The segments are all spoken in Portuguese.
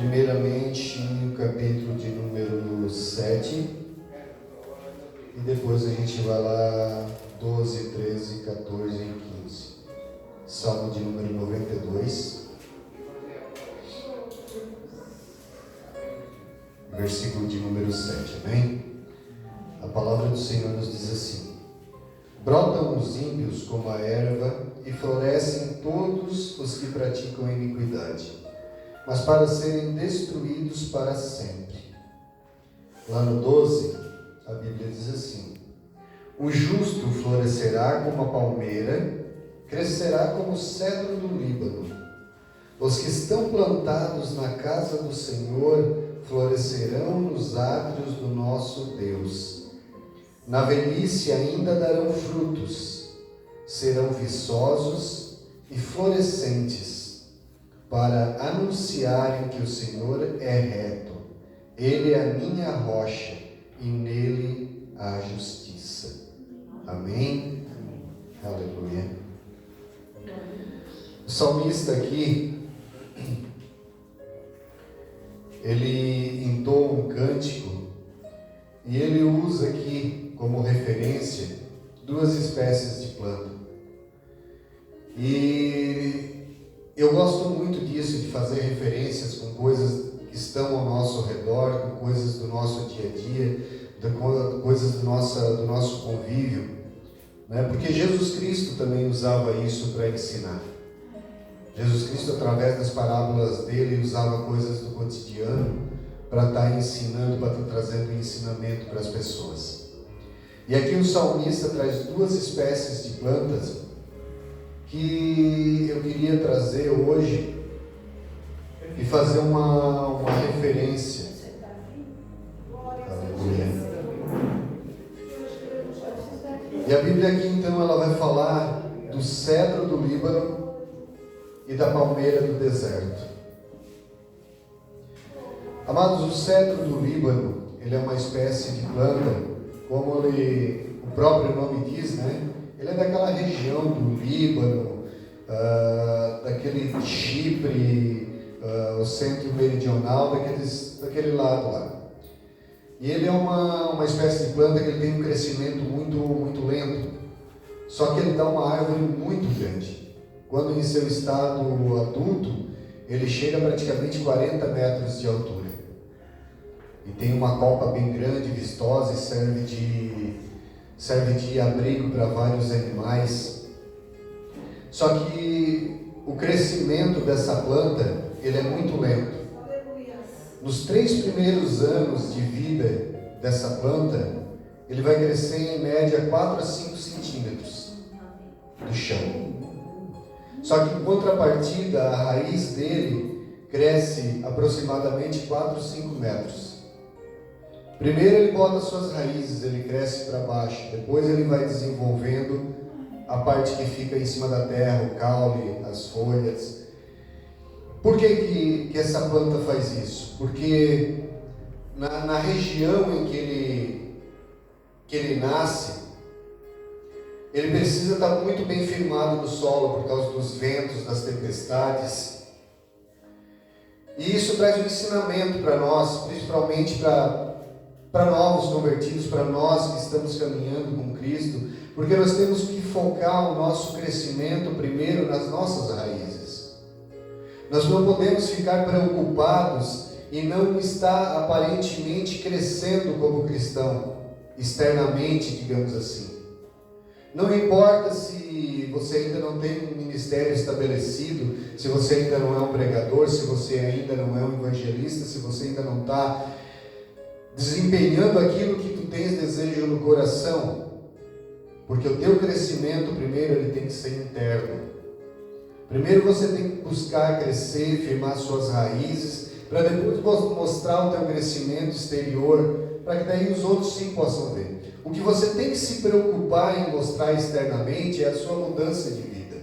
primeiramente o capítulo de número 7 e depois a gente vai lá 12, 13, 14 e 15. Salmo de número 92, versículo de número 7, amém? A palavra do Senhor nos diz assim: brotam os ímpios como a erva e florescem todos os que praticam a iniquidade, mas para serem destruídos para sempre. Lá no 12, a Bíblia diz assim: o justo florescerá como a palmeira, crescerá como o cedro do Líbano. Os que estão plantados na casa do Senhor florescerão nos átrios do nosso Deus. Na velhice ainda darão frutos, serão viçosos e florescentes, para anunciarem que o Senhor é reto. Ele é a minha rocha e nele há justiça. Amém? Aleluia. O salmista aqui, ele entoa um cântico e ele usa aqui como referência duas espécies de planta. E eu gosto muito disso, de fazer referências com coisas que estão ao nosso redor, com coisas do nosso dia a dia, coisas do nosso convívio, né? Porque Jesus Cristo também usava isso para ensinar. Jesus Cristo, através das parábolas dele, usava coisas do cotidiano para estar ensinando, para estar trazendo ensinamento para as pessoas. E aqui o salmista traz duas espécies de plantas que eu queria trazer hoje e fazer uma referência. Aleluia. E a Bíblia aqui então ela vai falar do cedro do Líbano e da palmeira do deserto. Amados, o cedro do Líbano, ele é uma espécie de planta, como o próprio nome diz, né? Ele é daquela região do Líbano, daquele Chipre, o centro meridional, daquele lado lá. E ele é uma espécie de planta que ele tem um crescimento muito, muito lento, só que ele dá uma árvore muito grande. Quando em seu estado adulto, ele chega a praticamente 40 metros de altura. E tem uma copa bem grande, vistosa, e serve de abrigo para vários animais. Só que o crescimento dessa planta, ele é muito lento. Nos 3 primeiros anos de vida dessa planta, ele vai crescer em média 4 a 5 centímetros do chão. Só que em contrapartida, a raiz dele cresce aproximadamente 4 a 5 metros. Primeiro ele bota suas raízes, ele cresce para baixo. Depois ele vai desenvolvendo a parte que fica em cima da terra, o caule, as folhas. Por que essa planta faz isso? Porque na região em que ele nasce, ele precisa estar muito bem firmado no solo por causa dos ventos, das tempestades. E isso traz um ensinamento para nós, principalmente para novos convertidos, para nós que estamos caminhando com Cristo, porque nós temos que focar o nosso crescimento primeiro nas nossas raízes. Nós não podemos ficar preocupados e não estar aparentemente crescendo como cristão, externamente, digamos assim. Não importa se você ainda não tem um ministério estabelecido, se você ainda não é um pregador, se você ainda não é um evangelista, se você ainda não está desempenhando aquilo que tu tens desejo no coração, porque o teu crescimento primeiro ele tem que ser interno. Primeiro você tem que buscar crescer, firmar suas raízes, para depois mostrar o teu crescimento exterior, para que daí os outros sim possam ver. O que você tem que se preocupar em mostrar externamente é a sua mudança de vida.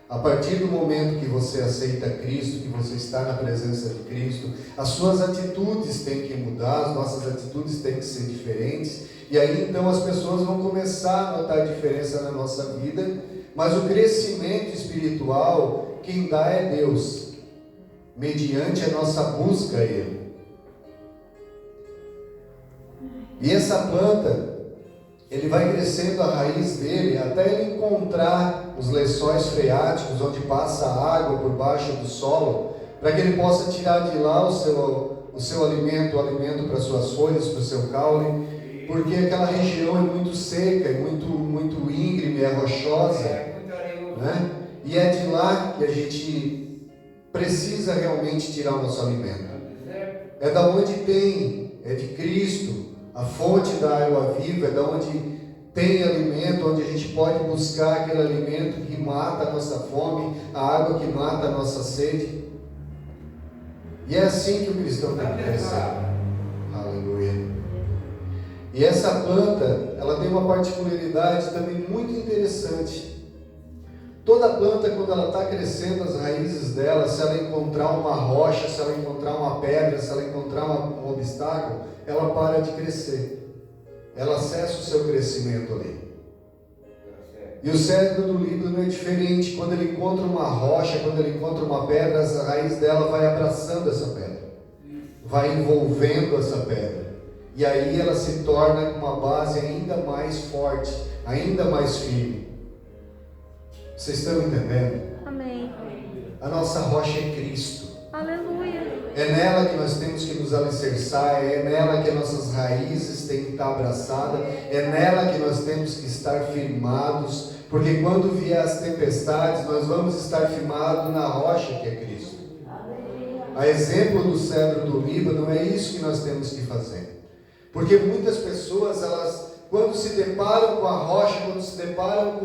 A partir do momento que você aceita Cristo, que você está na presença de Cristo, as suas atitudes têm que mudar, as nossas atitudes têm que ser diferentes, e aí então as pessoas vão começar a notar a diferença na nossa vida, mas o crescimento espiritual, quem dá é Deus. mediante a nossa busca a Ele. E essa planta, ele vai crescendo a raiz dele até ele encontrar os lençóis freáticos onde passa a água por baixo do solo, para que ele possa tirar de lá o seu alimento, o alimento para suas folhas, para o seu caule, porque aquela região é muito seca, é muito íngreme, é rochosa, né? E é de lá que a gente precisa realmente tirar o nosso alimento. É da onde tem, é de Cristo, a fonte da água viva, é da onde tem alimento, onde a gente pode buscar aquele alimento que mata a nossa fome, a água que mata a nossa sede. E é assim que o cristão tem que crescer. Aleluia. E essa planta, ela tem uma particularidade também muito interessante. Toda planta, quando ela está crescendo, as raízes dela, se ela encontrar uma rocha, se ela encontrar uma pedra, se ela encontrar um obstáculo, ela para de crescer. Ela cessa o seu crescimento ali. E o cedro do Líbano é diferente. Quando ele encontra uma rocha, quando ele encontra uma pedra, a raiz dela vai abraçando essa pedra, vai envolvendo essa pedra. E aí ela se torna uma base ainda mais forte, ainda mais firme. Vocês estão entendendo? Amém. A nossa rocha é Cristo. Aleluia. É nela que nós temos que nos alicerçar, é nela que nossas raízes têm que estar abraçadas, é nela que nós temos que estar firmados, porque quando vier as tempestades, nós vamos estar firmados na rocha que é Cristo. A exemplo do cedro do Líbano, é isso que nós temos que fazer. Porque muitas pessoas, elas, quando se deparam com a rocha, quando se deparam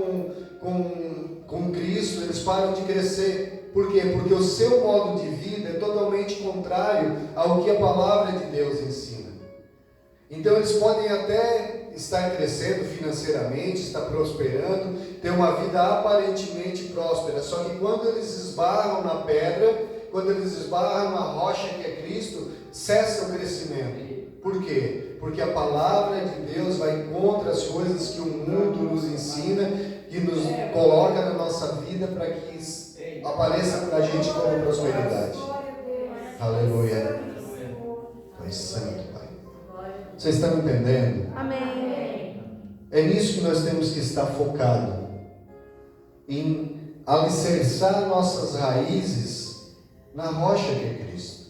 com Cristo, eles param de crescer. Por quê? Porque o seu modo de vida é totalmente contrário ao que a palavra de Deus ensina. Então eles podem até estar crescendo financeiramente, estar prosperando, ter uma vida aparentemente próspera, só que quando eles esbarram na pedra, quando eles esbarram na rocha que é Cristo, cessa o crescimento. Por quê? Porque a palavra de Deus vai contra as coisas que o mundo nos ensina, que nos coloca na nossa vida para que apareça para a gente como prosperidade. Aleluia. Tu és santo, Pai. Vocês estão entendendo? Amém. É nisso que nós temos que estar focados, em alicerçar nossas raízes na rocha que é Cristo.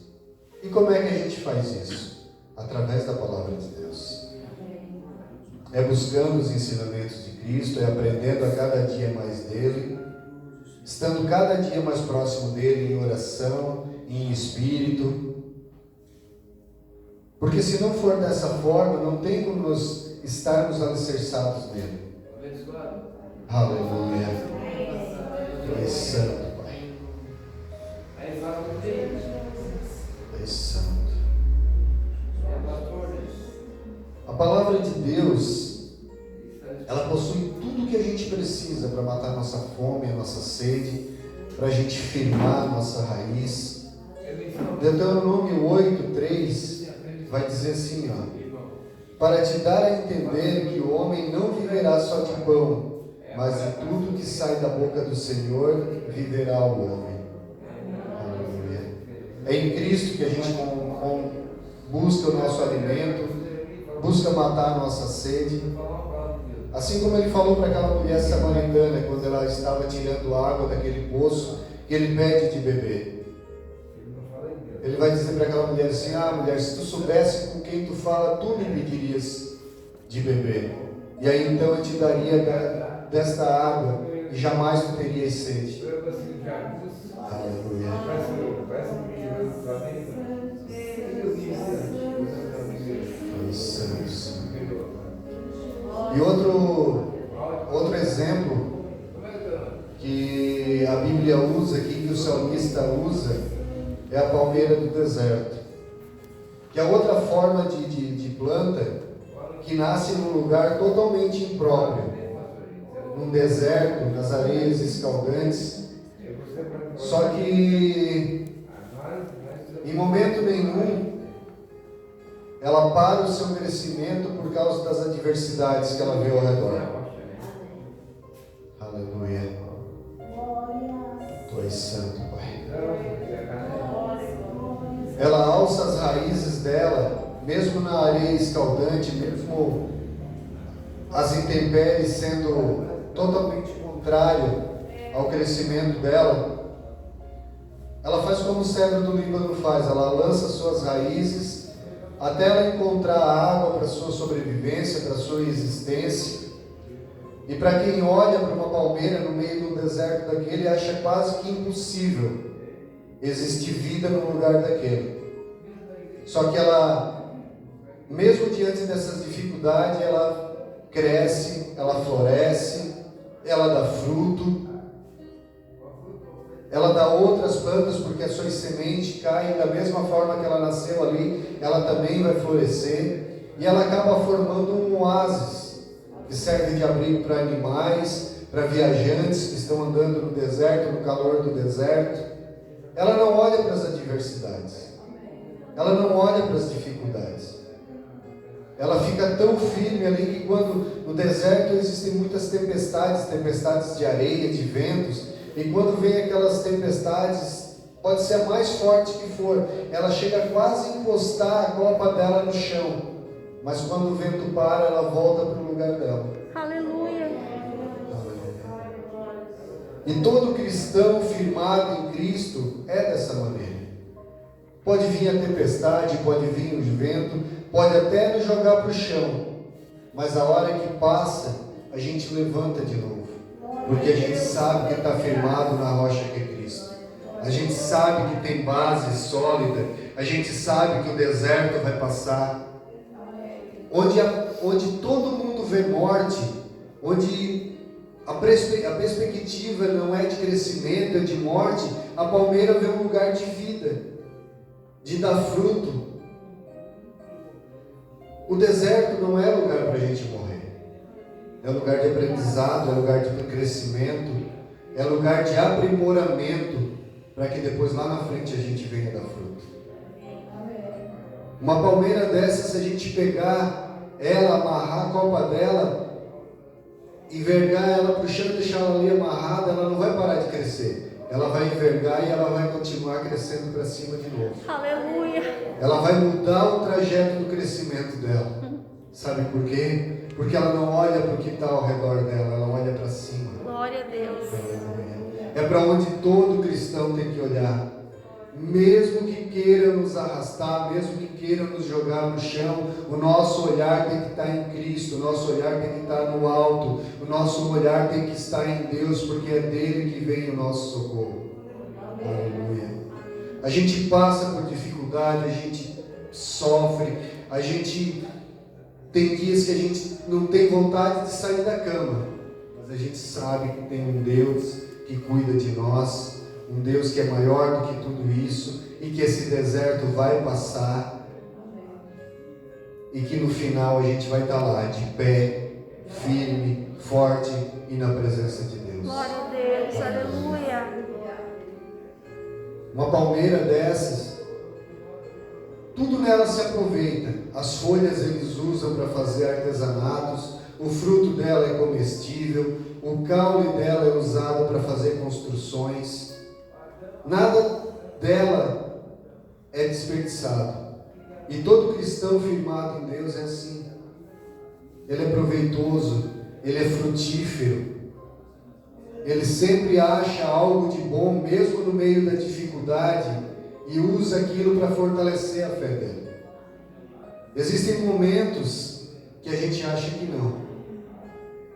E como é que a gente faz isso? Através da palavra de Deus. É buscando os ensinamentos de Cristo, é aprendendo a cada dia mais dele, estando cada dia mais próximo dele em oração, em espírito. Porque se não for dessa forma, não tem como nós estarmos alicerçados nele. Aleluia. Tu és santo, Pai. Tu és santo. A palavra de Deus, ela possui tudo o que a gente precisa para matar a nossa fome, a nossa sede, para a gente firmar a nossa raiz. Deuteronômio 8:3 vai dizer assim, para te dar a entender que o homem não viverá só de pão, mas de tudo que sai da boca do Senhor viverá o homem. Aleluia. É em Cristo que a gente busca o nosso alimento, busca matar a nossa sede. Assim como ele falou para aquela mulher samaritana, quando ela estava tirando água daquele poço, que ele pede de beber. Ele vai dizer para aquela mulher assim, mulher, se tu soubesse com quem tu fala, tu me pedirias de beber. E aí então eu te daria desta água, e jamais tu terias sede. Aleluia. E outro exemplo que a Bíblia usa aqui, que o salmista usa, é a palmeira do deserto. Que é outra forma de planta que nasce num lugar totalmente impróprio, num deserto, nas areias escaldantes. Só que em momento nenhum ela para o seu crescimento por causa das adversidades que ela vê ao redor. Aleluia. Tu és santo, Pai. raízes dela, mesmo na areia escaldante, mesmo as intempéries sendo totalmente contrário ao crescimento dela, ela faz como o cedro do Líbano faz, ela lança suas raízes até ela encontrar água para sua sobrevivência, para sua existência. E para quem olha para uma palmeira no meio do deserto daquele, acha quase que impossível existir vida no lugar daquele. Só que ela, mesmo diante dessas dificuldades, ela cresce, ela floresce, ela dá fruto, ela dá outras plantas, porque as suas sementes caem da mesma forma que ela nasceu ali, ela também vai florescer, e ela acaba formando um oásis, que serve de abrigo para animais, para viajantes que estão andando no deserto, no calor do deserto. Ela não olha para as adversidades, ela não olha para as dificuldades, ela fica tão firme ali que quando no deserto existem muitas tempestades de areia, de ventos, e quando vem aquelas tempestades, pode ser a mais forte que for, ela chega quase a encostar a copa dela no chão, mas quando o vento para, ela volta para o lugar dela. Aleluia. E todo cristão firmado em Cristo é dessa maneira. Pode vir a tempestade, pode vir o vento, pode até nos jogar para o chão, mas a hora que passa, a gente levanta de novo, porque a gente sabe que está firmado na rocha que é Cristo. A gente sabe que tem base sólida, a gente sabe que o deserto vai passar. Onde todo mundo vê morte, onde a perspectiva não é de crescimento, é de morte, a palmeira vê um lugar de vida, de dar fruto. O deserto não é lugar para a gente morrer, é lugar de aprendizado, é lugar de crescimento, é lugar de aprimoramento, para que depois lá na frente a gente venha dar fruto. Uma palmeira dessa, se a gente pegar ela, amarrar a copa dela, envergar ela para o chão e deixar ela ali amarrada, ela não vai parar de crescer. Ela vai envergar e ela vai continuar crescendo para cima de novo. Aleluia. Ela vai mudar o trajeto do crescimento dela. Sabe por quê? Porque ela não olha para o que está ao redor dela, ela olha para cima. Glória a Deus. É para onde todo cristão tem que olhar. Mesmo que queira nos arrastar, mesmo que queira nos jogar no chão, o nosso olhar tem que estar em Cristo, o nosso olhar tem que estar no alto, o nosso olhar tem que estar em Deus, porque é dele que vem o nosso socorro. Aleluia. A gente passa por dificuldade, a gente sofre, a gente tem dias que a gente não tem vontade de sair da cama, mas a gente sabe que tem um Deus que cuida de nós, um Deus que é maior do que tudo isso, e que esse deserto vai passar, e que no final a gente vai estar lá, de pé, firme, forte e na presença de Deus. Glória a Deus, aleluia. Uma palmeira dessas, tudo nela se aproveita. As folhas eles usam para fazer artesanatos, o fruto dela é comestível, o caule dela é usado para fazer construções. Nada dela é desperdiçado. E todo cristão firmado em Deus é assim. Ele é proveitoso, ele é frutífero. Ele sempre acha algo de bom, mesmo no meio da dificuldade, e usa aquilo para fortalecer a fé dele. Existem momentos que a gente acha que não,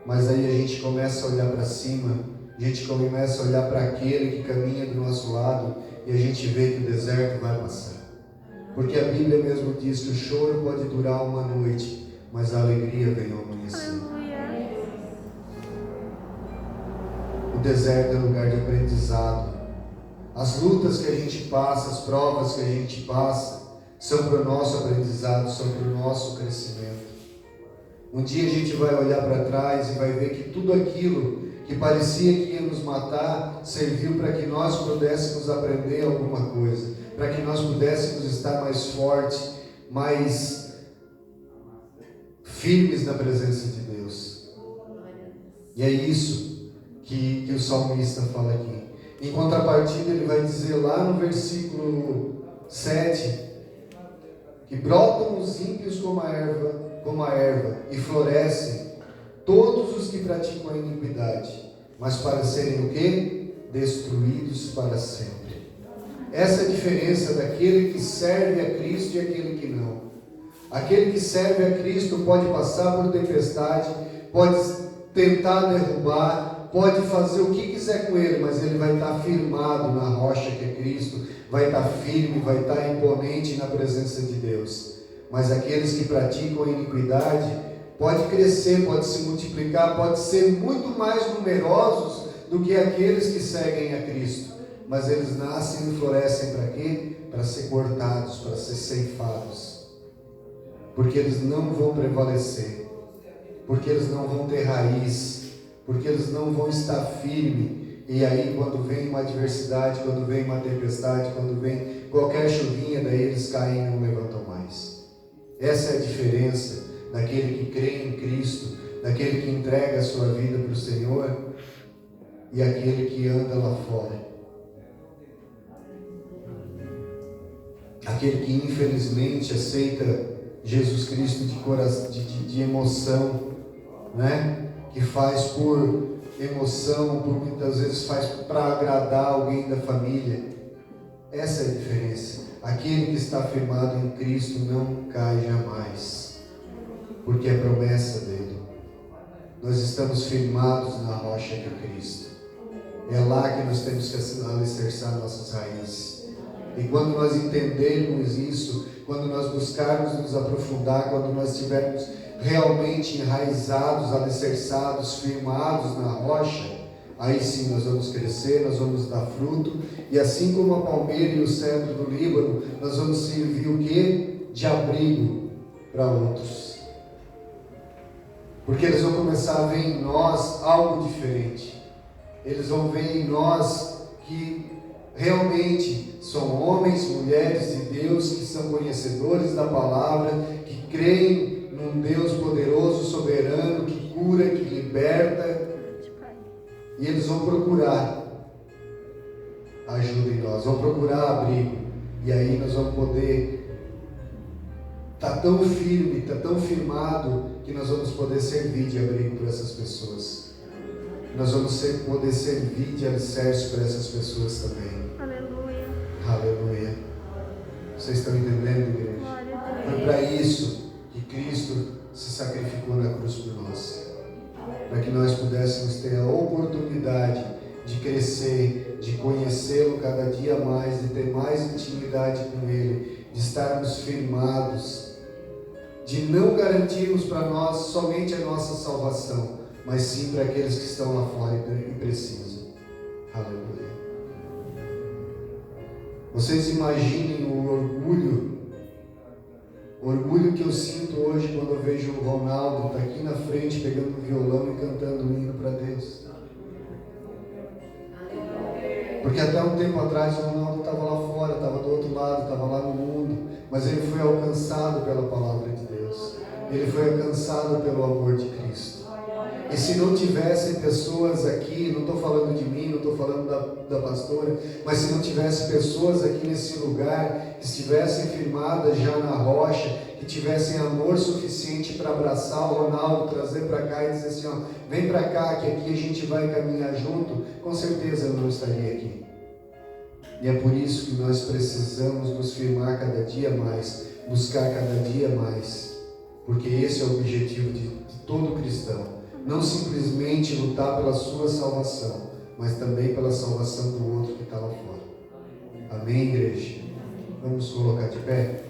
mas aí a gente começa a olhar para cima, a gente começa a olhar para aquele que caminha do nosso lado, e a gente vê que o deserto vai passar. Porque a Bíblia mesmo diz que o choro pode durar uma noite, mas a alegria vem ao amanhecer. O deserto é lugar de aprendizado. As lutas que a gente passa, as provas que a gente passa, são para o nosso aprendizado, são para o nosso crescimento. Um dia a gente vai olhar para trás e vai ver que tudo aquilo que parecia que ia nos matar, serviu para que nós pudéssemos aprender alguma coisa, para que nós pudéssemos estar mais fortes, mais firmes na presença de Deus. E é isso que o salmista fala aqui. Em contrapartida, ele vai dizer lá no versículo 7, que brotam os ímpios como a erva, e florescem todos os que praticam a iniquidade, mas para serem o quê? Destruídos para sempre. Essa é a diferença daquele que serve a Cristo e aquele que não. Aquele que serve a Cristo pode passar por tempestade, pode tentar derrubar, pode fazer o que quiser com ele, mas ele vai estar firmado na rocha que é Cristo, vai estar firme, vai estar imponente na presença de Deus. Mas aqueles que praticam a iniquidade, pode crescer, pode se multiplicar, pode ser muito mais numerosos do que aqueles que seguem a Cristo. Mas eles nascem e florescem para quê? Para ser cortados, para ser ceifados. Porque eles não vão prevalecer, porque eles não vão ter raiz, porque eles não vão estar firmes. E aí quando vem uma adversidade, quando vem uma tempestade, quando vem qualquer chuvinha, daí eles caem e não levantam mais. Essa é a diferença daquele que crê em Cristo, daquele que entrega a sua vida para o Senhor e aquele que anda lá fora. Aquele que infelizmente aceita Jesus Cristo de emoção, né? Que faz por emoção, por muitas vezes faz para agradar alguém da família. Essa é a diferença. Aquele que está firmado em Cristo não cai jamais, porque é promessa dele. Nós estamos firmados na rocha que é Cristo. É lá que nós temos que alicerçar nossas raízes. E quando nós entendermos isso, quando nós buscarmos nos aprofundar, quando nós estivermos realmente enraizados, alicerçados, firmados na rocha, aí sim nós vamos crescer, nós vamos dar fruto, e assim como a palmeira e o cedro do Líbano, nós vamos servir o quê? De abrigo para outros. Porque eles vão começar a ver em nós algo diferente. Eles vão ver em nós que realmente são homens, mulheres de Deus, que são conhecedores da palavra, que creem num Deus poderoso, soberano, que cura, que liberta. E eles vão procurar ajuda em nós, vão procurar abrigo. E aí nós vamos poder estar tão firme, estar tão firmado, que nós vamos poder servir de abrigo para essas pessoas. Nós vamos poder servir de alicerce para essas pessoas também. Aleluia. Aleluia. Vocês estão entendendo, igreja? Foi para isso que Cristo se sacrificou na cruz por nós. Para que nós pudéssemos ter a oportunidade de crescer, de conhecê-lo cada dia mais, de ter mais intimidade com Ele, de estarmos firmados, de não garantirmos para nós somente a nossa salvação, mas sim para aqueles que estão lá fora e precisam. Aleluia. Vocês imaginem o orgulho que eu sinto hoje quando eu vejo o Ronaldo estar aqui na frente pegando o violão e cantando um hino para Deus. Porque até um tempo atrás o Ronaldo estava lá fora, estava do outro lado, estava lá no mundo, mas ele foi alcançado pela palavra de Deus. Ele foi alcançado pelo amor de Cristo. E se não tivessem pessoas aqui, não estou falando de mim, não estou falando da pastora, mas se não tivesse pessoas aqui nesse lugar, que estivessem firmadas já na rocha, que tivessem amor suficiente para abraçar o Ronaldo, trazer para cá e dizer assim, ó, vem para cá que aqui a gente vai caminhar junto, com certeza eu não estaria aqui. E é por isso que nós precisamos nos firmar cada dia mais, buscar cada dia mais, porque esse é o objetivo de todo cristão. Não simplesmente lutar pela sua salvação, mas também pela salvação do outro que está lá fora. Amém, igreja? Vamos colocar de pé?